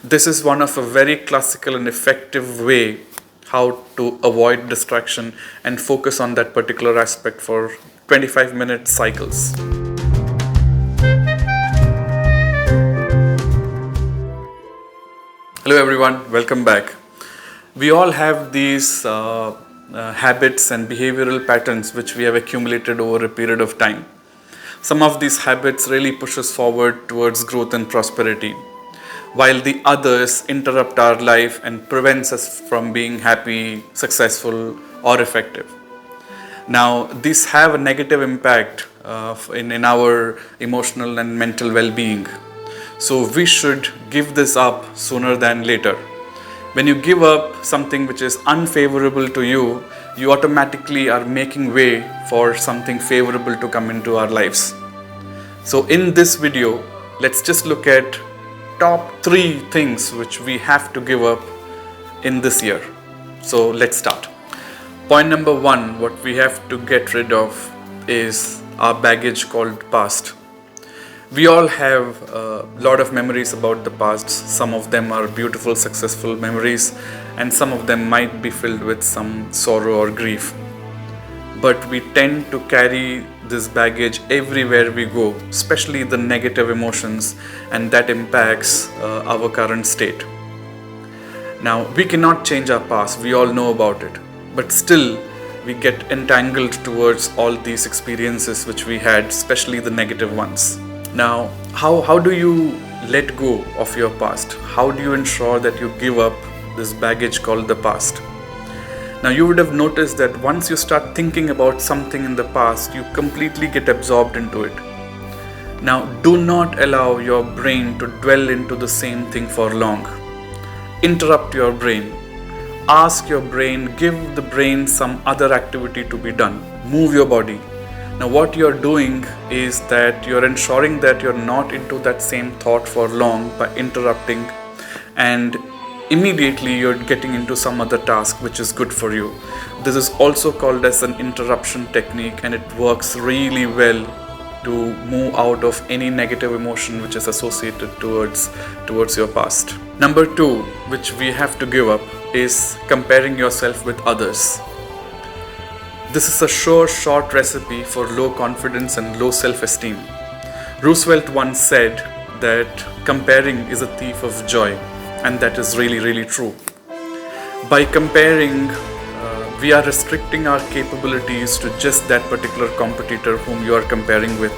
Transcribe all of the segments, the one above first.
This is one of a very classical and effective way how to avoid distraction and focus on that particular aspect for 25-minute cycles. Hello everyone, welcome back. We all have these habits and behavioral patterns which we have accumulated over a period of time. Some of these habits really push us forward towards growth and prosperity, while the others interrupt our life and prevents us from being happy, successful, or effective. Now, these have a negative impact in our emotional and mental well-being. So we should give this up sooner than later. When you give up something which is unfavorable to you, you automatically are making way for something favorable to come into our lives. So in this video, let's just look at top 3 things which we have to give up in this year. So let's start. Point number 1, what we have to get rid of is our baggage called past. We all have a lot of memories about the past. Some of them are beautiful, successful memories, and some of them might be filled with some sorrow or grief. But we tend to carry this baggage everywhere we go, especially the negative emotions, and that impacts our current state. Now, we cannot change our past, we all know about it, but still we get entangled towards all these experiences which we had, especially the negative ones. Now, how do you let go of your past? How do you ensure that you give up this baggage called the past? Now, you would have noticed that once you start thinking about something in the past, you completely get absorbed into it. Now, do not allow your brain to dwell into the same thing for long. Interrupt your brain. Ask your brain, give the brain some other activity to be done. Move your body. Now, what you're doing is that you're ensuring that you're not into that same thought for long by interrupting, and immediately you're getting into some other task which is good for you. This is also called as an interruption technique, and it works really well to move out of any negative emotion which is associated towards your past. Number 2, which we have to give up, is comparing yourself with others. This is a sure short recipe for low confidence and low self-esteem. Roosevelt once said that comparing is a thief of joy, and that is really, really true. By comparing, we are restricting our capabilities to just that particular competitor whom you are comparing with.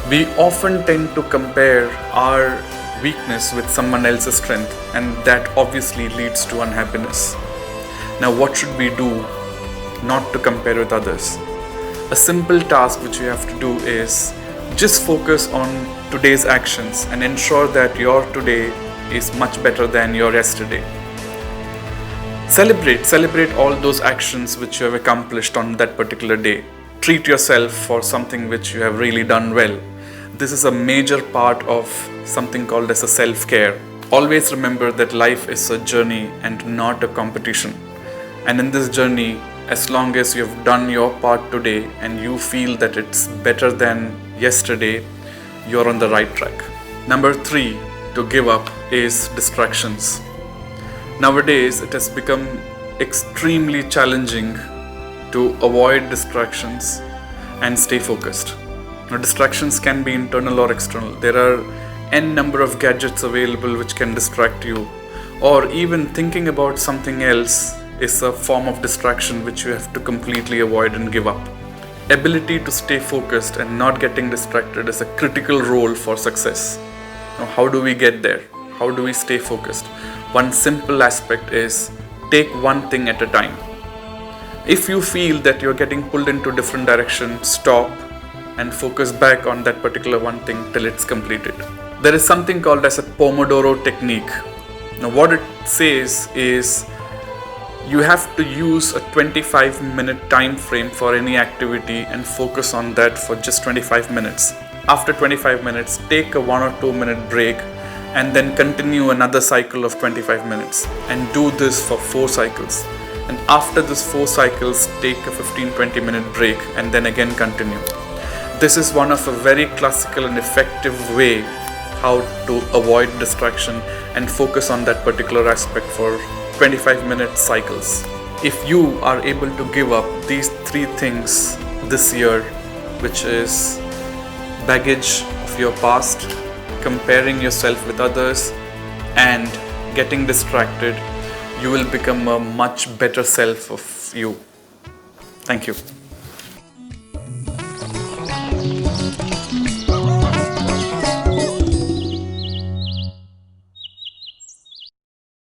We often tend to compare our weakness with someone else's strength, and that obviously leads to unhappiness. Now, what should we do not to compare with others? A simple task which you have to do is just focus on today's actions and ensure that your today is much better than your yesterday. Celebrate all those actions which you have accomplished on that particular day. Treat yourself for something which you have really done well. This is a major part of something called as a self-care. Always remember that life is a journey and not a competition. And in this journey, as long as you have done your part today and you feel that it's better than yesterday, you're on the right track. Number 3 to give up is distractions. Nowadays, it has become extremely challenging to avoid distractions and stay focused. Now, distractions can be internal or external. There are n number of gadgets available which can distract you, or even thinking about something else is a form of distraction which you have to completely avoid and give up. Ability to stay focused and not getting distracted is a critical role for success. Now, how do we get there? How do we stay focused? One simple aspect is take one thing at a time. If you feel that you're getting pulled into different directions, stop and focus back on that particular one thing till it's completed. There is something called as a Pomodoro technique. Now, what it says is you have to use a 25-minute time frame for any activity and focus on that for just 25 minutes. After 25 minutes, take a 1 or 2 minute break and then continue another cycle of 25 minutes and do this for 4 cycles. And after this 4 cycles, take a 15-20 minute break and then again continue. This is one of a very classical and effective way how to avoid distraction and focus on that particular aspect for 25-minute cycles. If you are able to give up these three things this year, which is baggage of your past, comparing yourself with others, and getting distracted, you will become a much better self of you. Thank you.